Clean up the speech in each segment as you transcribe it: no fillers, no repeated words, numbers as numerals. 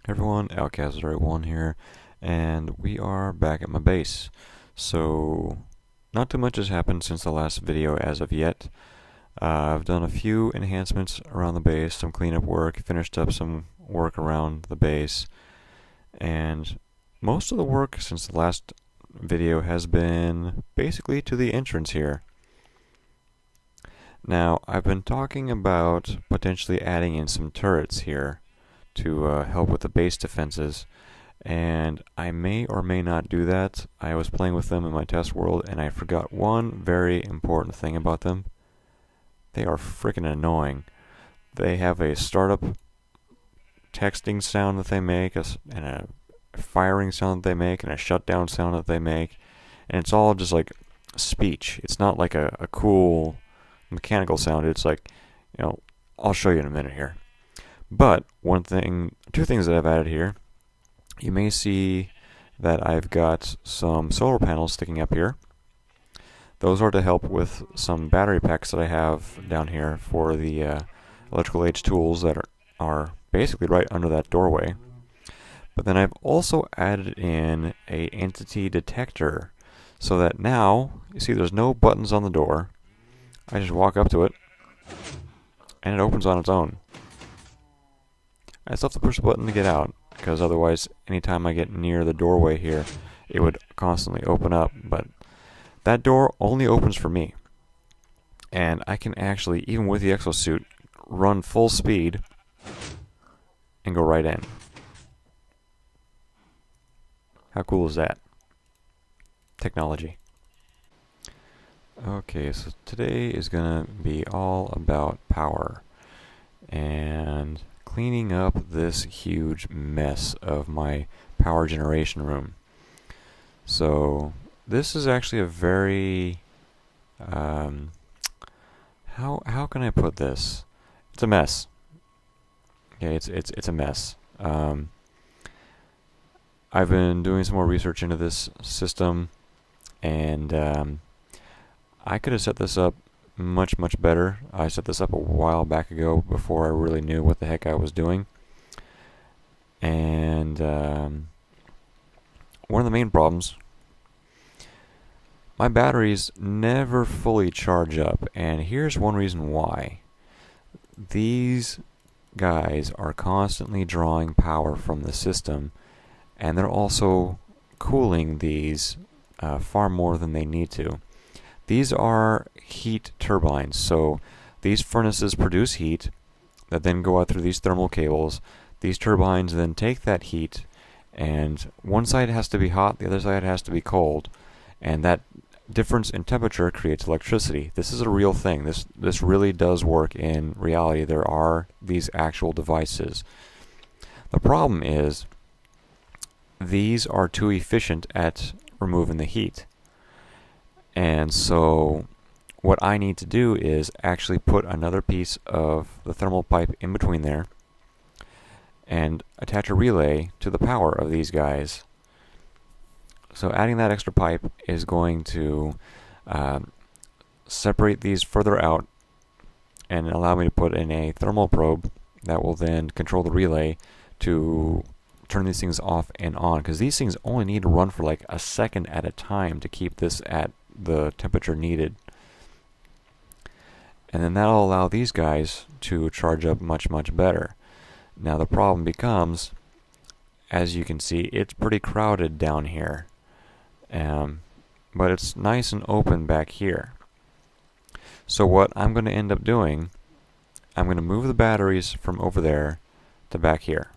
Everyone, Outcast01 here, and we are back at my base. So, not too much has happened since the last video as of yet. I've done a few enhancements around the base, some cleanup work, finished up some work around the base, and most of the work since the last video has been basically to the entrance here. Now, I've been talking about potentially adding in some turrets here to help with the base defenses, and I may or may not do that. I was playing with them in my test world and I forgot one very important thing about them. They are freaking annoying. They have a startup texting sound that they make, and a firing sound that they make, and a shutdown sound that they make, and it's all just like speech. It's not like a cool mechanical sound. It's like, I'll show you in a minute here. But two things that I've added here. You may see that I've got some solar panels sticking up here. Those are to help with some battery packs that I have down here for the electrical age tools that are basically right under that doorway. But then I've also added in a entity detector so that now, you see there's no buttons on the door. I just walk up to it and it opens on its own. I still have to push the button to get out, because otherwise anytime I get near the doorway here it would constantly open up, but that door only opens for me. And I can actually, even with the exosuit, run full speed and go right in. How cool is that? Technology. Okay, so today is gonna be all about power and cleaning up this huge mess of my power generation room. So this is actually a very how can I put this? It's a mess. Okay, it's a mess. I've been doing some more research into this system, and I could have set this up much better. I set this up a while back ago before I really knew what the heck I was doing. And one of the main problems, my batteries never fully charge up, and here's one reason why. These guys are constantly drawing power from the system, and they're also cooling these far more than they need to. These are heat turbines, so these furnaces produce heat that then go out through these thermal cables. These turbines then take that heat, and one side has to be hot, the other side has to be cold, and that difference in temperature creates electricity. This is a real thing. This really does work in reality. There are these actual devices. The problem is these are too efficient at removing the heat. And so what I need to do is actually put another piece of the thermal pipe in between there and attach a relay to the power of these guys. So adding that extra pipe is going to separate these further out and allow me to put in a thermal probe that will then control the relay to turn these things off and on, because these things only need to run for like a second at a time to keep this at the temperature needed. And then that'll allow these guys to charge up much better. Now the problem becomes, as you can see, it's pretty crowded down here, but it's nice and open back here. So what I'm going to end up doing, I'm going to move the batteries from over there to back here.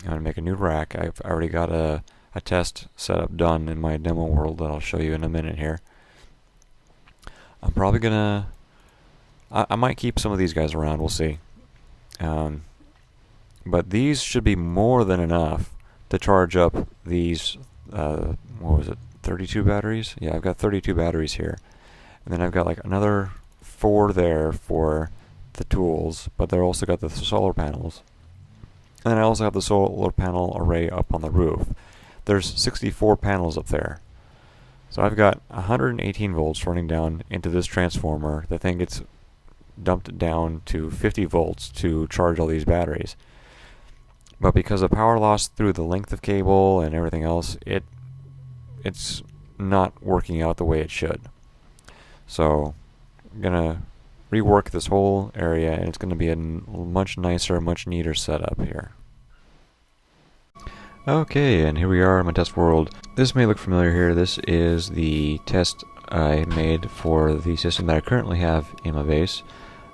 I'm going to make a new rack. I've already got a test setup done in my demo world that I'll show you in a minute here. I'm probably gonna, I might keep some of these guys around, we'll see. But these should be more than enough to charge up these, what was it, 32 batteries? Yeah, I've got 32 batteries here. And then I've got like another 4 there for the tools, but they're also got the solar panels. And then I also have the solar panel array up on the roof. There's 64 panels up there. So I've got 118 volts running down into this transformer that then gets dumped down to 50 volts to charge all these batteries. but because of power loss through the length of cable and everything else, it's not working out the way it should. So I'm gonna rework this whole area, and it's gonna be a much nicer, much neater setup here. Okay, and here we are in my test world. This may look familiar here. This is the test I made for the system that I currently have in my base.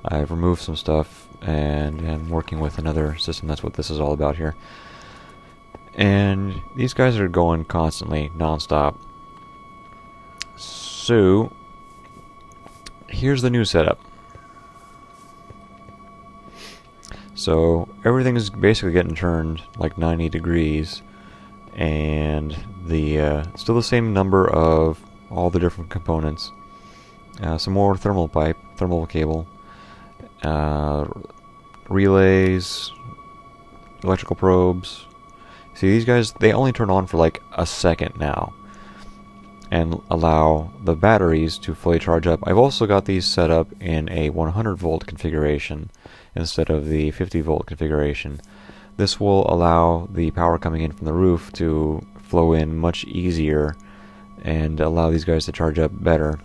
I've removed some stuff and am working with another system. That's what this is all about here. And these guys are going constantly, non-stop. So here's the new setup. So everything is basically getting turned like 90 degrees, and the still the same number of all the different components. Some more thermal cable, relays, electrical probes. See, these guys, they only turn on for like a second now, and allow the batteries to fully charge up. I've also got these set up in a 100 volt configuration instead of the 50 volt configuration. This will allow the power coming in from the roof to flow in much easier and allow these guys to charge up better.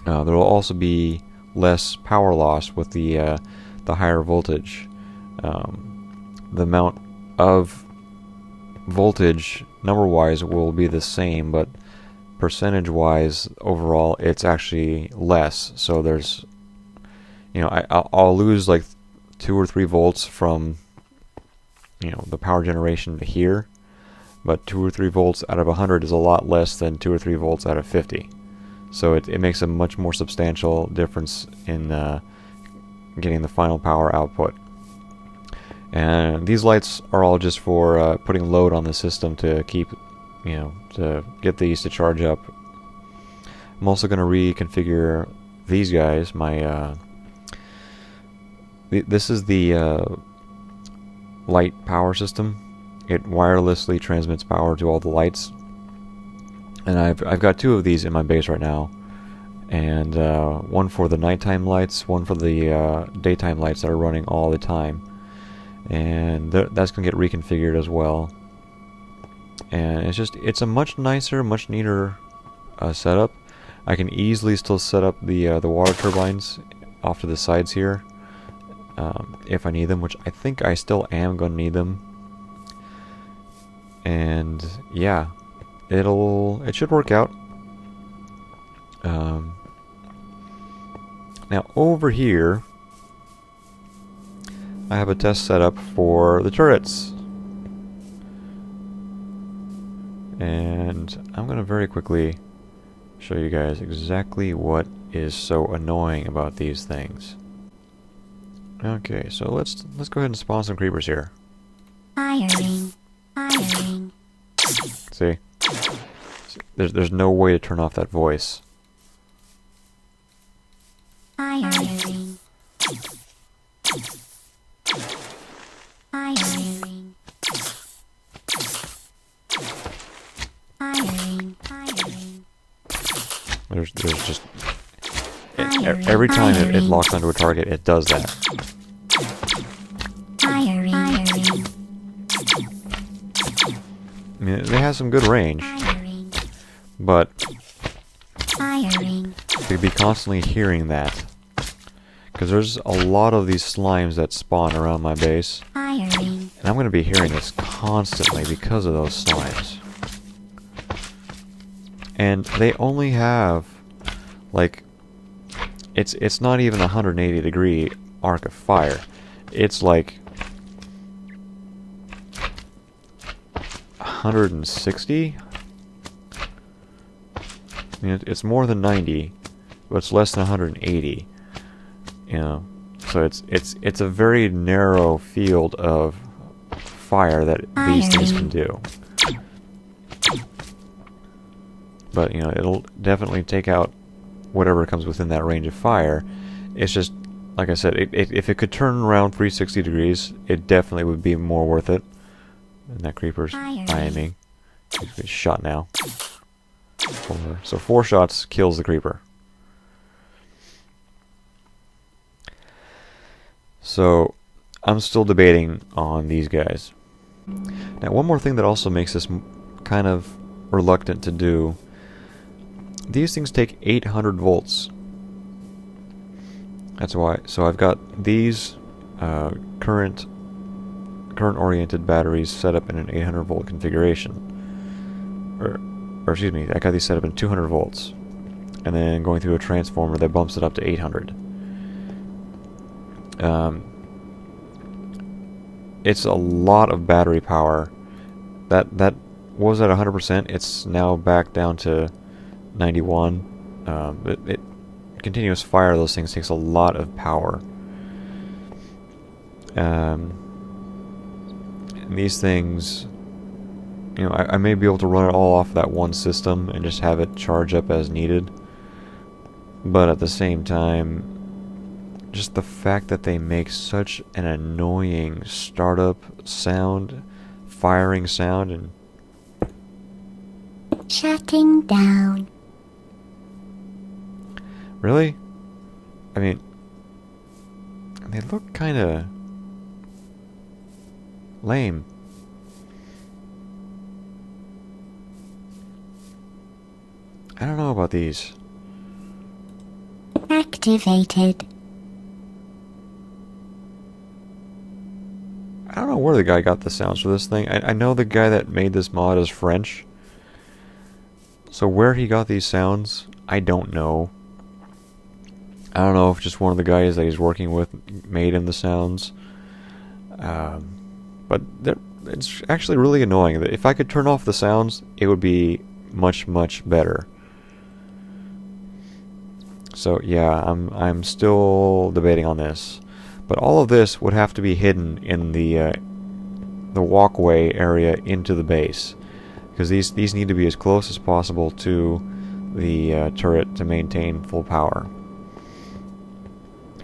There will also be less power loss with the higher voltage. The amount of voltage number-wise will be the same, but percentage-wise overall it's actually less. So there's, you know, I'll lose like 2 or 3 volts from, you know, the power generation to here, but 2 or 3 volts out of 100 is a lot less than 2 or 3 volts out of 50. So it makes a much more substantial difference in getting the final power output. And these lights are all just for putting load on the system to keep, you know, to get these to charge up. I'm also going to reconfigure these guys. This is the light power system. It wirelessly transmits power to all the lights, and I've got 2 of these in my base right now, and one for the nighttime lights, one for the daytime lights that are running all the time, and that's gonna get reconfigured as well. And it's a much nicer, much neater setup. I can easily still set up the water turbines off to the sides here if I need them, which I think I still am going to need them. And yeah, it should work out. Now over here I have a test set up for the turrets, and I'm going to very quickly show you guys exactly what is so annoying about these things. Okay, so let's go ahead and spawn some creepers here. Firing. See? There's no way to turn off that voice. Firing. There's just every time it locks onto a target, it does that. I mean, they have some good range, but to be constantly hearing that, because there's a lot of these slimes that spawn around my base, and I'm going to be hearing this constantly because of those slimes. And they only have, like, it's not even a 180 degree arc of fire. It's like 160. I mean, it's more than 90, but it's less than 180. You know, so it's a very narrow field of fire that these things can do. But, you know, it'll definitely take out whatever comes within that range of fire. It's just, like I said, if it could turn around 360 degrees, it definitely would be more worth it. And that creeper's eyeing me. He's shot now. So 4 shots kills the creeper. So I'm still debating on these guys. Now, one more thing that also makes this kind of reluctant to do. These things take 800 volts. That's why. So I've got these current-oriented batteries set up in an 800 volt configuration. Or excuse me, I got these set up in 200 volts. And then going through a transformer that bumps it up to 800. It's a lot of battery power. That was at 100%. It's now back down to 91. Continuous fire of those things takes a lot of power. And these things, you know, I may be able to run it all off that one system and just have it charge up as needed. But at the same time, just the fact that they make such an annoying startup sound, firing sound, and Shutting down. really? I mean, they look kind of lame. I don't know about these. Activated. I don't know where the guy got the sounds for this thing. I know the guy that made this mod is French. So where he got these sounds, I don't know. I don't know if just one of the guys that he's working with made him the sounds. But it's actually really annoying. If I could turn off the sounds, it would be much, much better. So yeah, I'm still debating on this. But all of this would have to be hidden in the walkway area into the base, because these need to be as close as possible to the turret to maintain full power.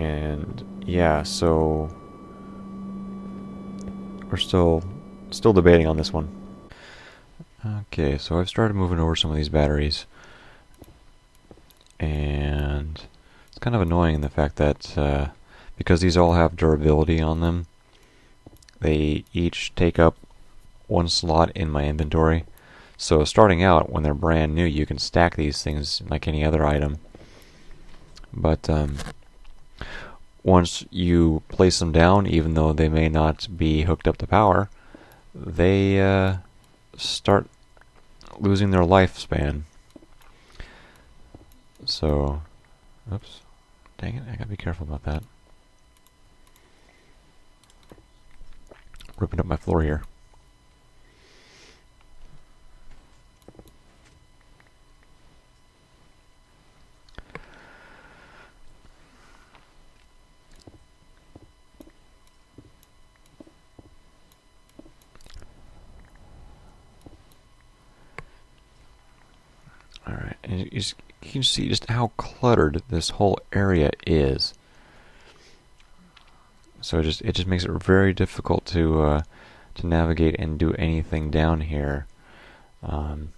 And yeah, so we're still debating on this one. Okay, so I've started moving over some of these batteries, and it's kind of annoying the fact that because these all have durability on them, they each take up one slot in my inventory. So starting out, when they're brand new, you can stack these things like any other item. But once you place them down, even though they may not be hooked up to power, they start losing their lifespan. So, oops, dang it, I gotta be careful about that. Ripping up my floor here. Alright, and you can see just how cluttered this whole area is. So it just makes it very difficult to navigate and do anything down here. I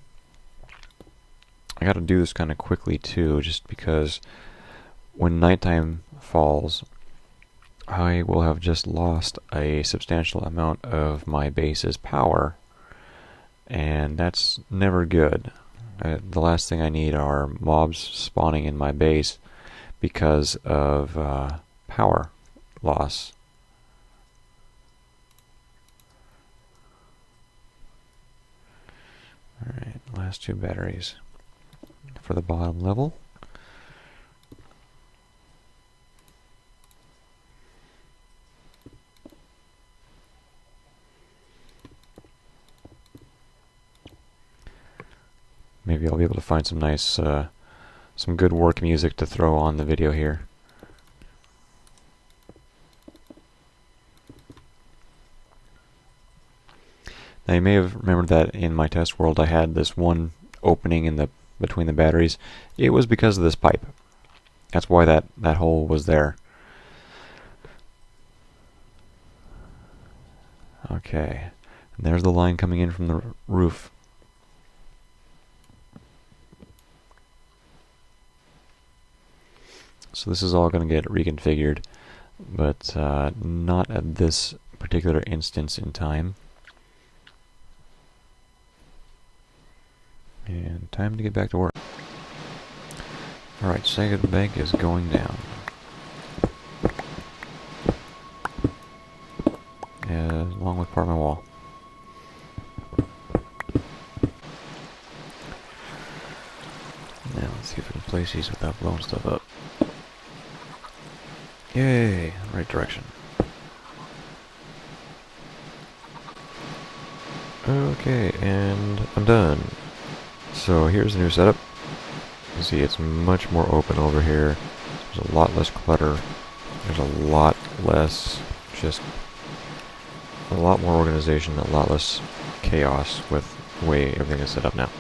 got to do this kind of quickly too, just because when nighttime falls, I will have just lost a substantial amount of my base's power, and that's never good. The last thing I need are mobs spawning in my base because of power loss. Alright, last two batteries for the bottom level. Maybe I'll be able to find some nice, some good work music to throw on the video here. Now you may have remembered that in my test world I had this one opening in between the batteries. It was because of this pipe. That's why that hole was there. Okay, and there's the line coming in from the roof. So this is all going to get reconfigured. but not at this particular instance in time. And time to get back to work. Alright, second bank is going down. Along with part of my wall. Now let's see if we can place these without blowing stuff up. Yay! Right direction. Okay, and I'm done. So here's the new setup. You see it's much more open over here. There's a lot less clutter. There's a lot less, just a lot more organization, a lot less chaos with the way everything is set up now.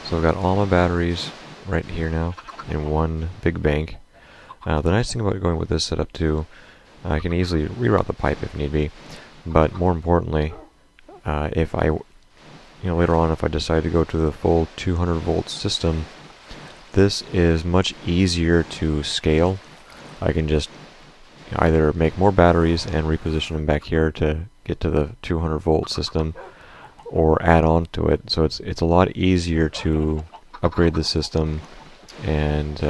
So I've got all my batteries right here now in one big bank. The nice thing about going with this setup too, I can easily reroute the pipe if need be, but more importantly, if I, later on if I decide to go to the full 200 volt system, this is much easier to scale. I can just either make more batteries and reposition them back here to get to the 200 volt system, or add on to it. So it's a lot easier to upgrade the system and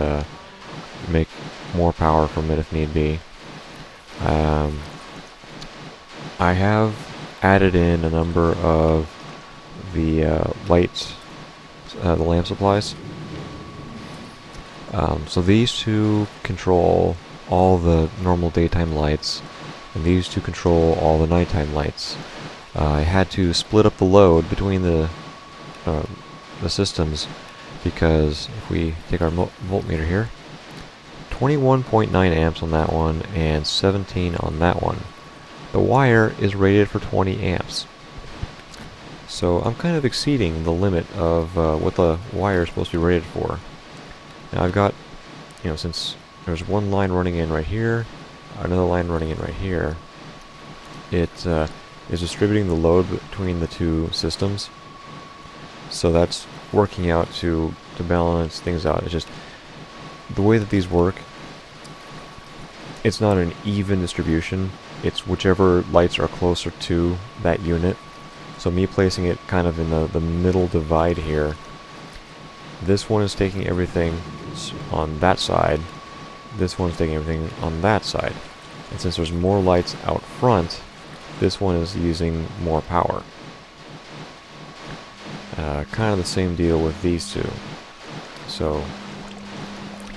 make more power from it if need be. I have added in a number of the lights, the lamp supplies. So these two control all the normal daytime lights, and these two control all the nighttime lights. I had to split up the load between the systems, because if we take our voltmeter here, 21.9 amps on that one and 17 on that one. The wire is rated for 20 amps. So I'm kind of exceeding the limit of what the wire is supposed to be rated for. Now I've got, since there's one line running in right here, another line running in right here, it is distributing the load between the two systems. So that's working out to balance things out. It's just the way that these work, it's not an even distribution. It's whichever lights are closer to that unit. So me placing it kind of in the middle divide here, this one is taking everything on that side, this one's taking everything on that side. And since there's more lights out front, this one is using more power. Kind of the same deal with these two. So,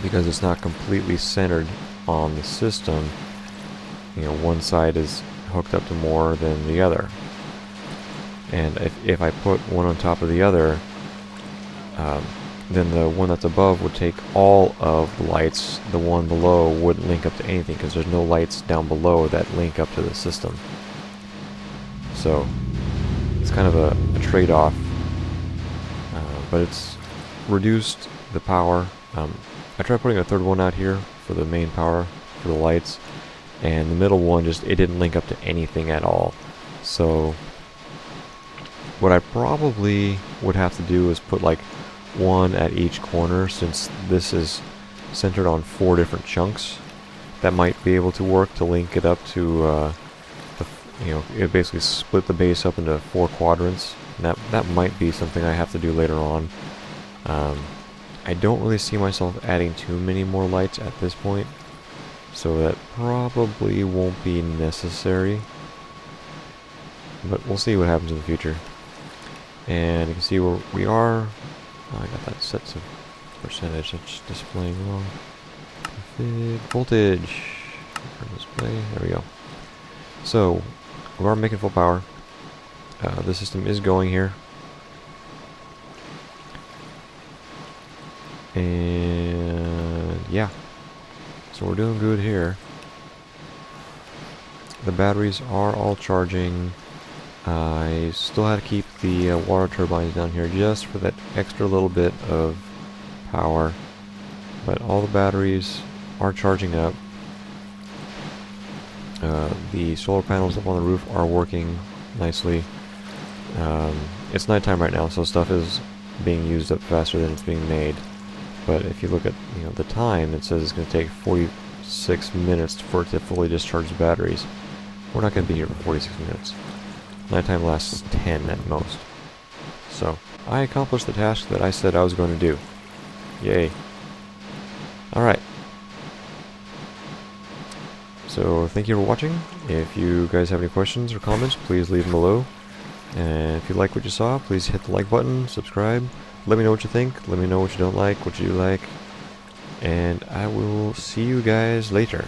because it's not completely centered on the system, one side is hooked up to more than the other. And if I put one on top of the other, then the one that's above would take all of the lights. The one below wouldn't link up to anything, because there's no lights down below that link up to the system. So it's kind of a trade-off, but it's reduced the power. I tried putting a third one out here for the main power for the lights, and the middle one it didn't link up to anything at all. So what I probably would have to do is put like one at each corner, since this is centered on 4 different chunks. That might be able to work to link it up to it basically split the base up into 4 quadrants. And that might be something I have to do later on. I don't really see myself adding too many more lights at this point, so that probably won't be necessary, but we'll see what happens in the future. And you can see where we are. I got that set to percentage, that's displaying wrong. Config voltage for display, there we go. So we are making full power. The system is going here, and yeah, so we're doing good here. The batteries are all charging. I still had to keep the water turbines down here just for that extra little bit of power, but all the batteries are charging up. The solar panels up on the roof are working nicely. It's nighttime right now, so stuff is being used up faster than it's being made. But if you look at the time, it says it's going to take 46 minutes for it to fully discharge the batteries. We're not going to be here for 46 minutes. Nighttime lasts 10 at most. So, I accomplished the task that I said I was going to do. Yay. Alright. So, thank you for watching. If you guys have any questions or comments, please leave them below. And if you like what you saw, please hit the like button, subscribe. Let me know what you think. Let me know what you don't like, what you do like. And I will see you guys later.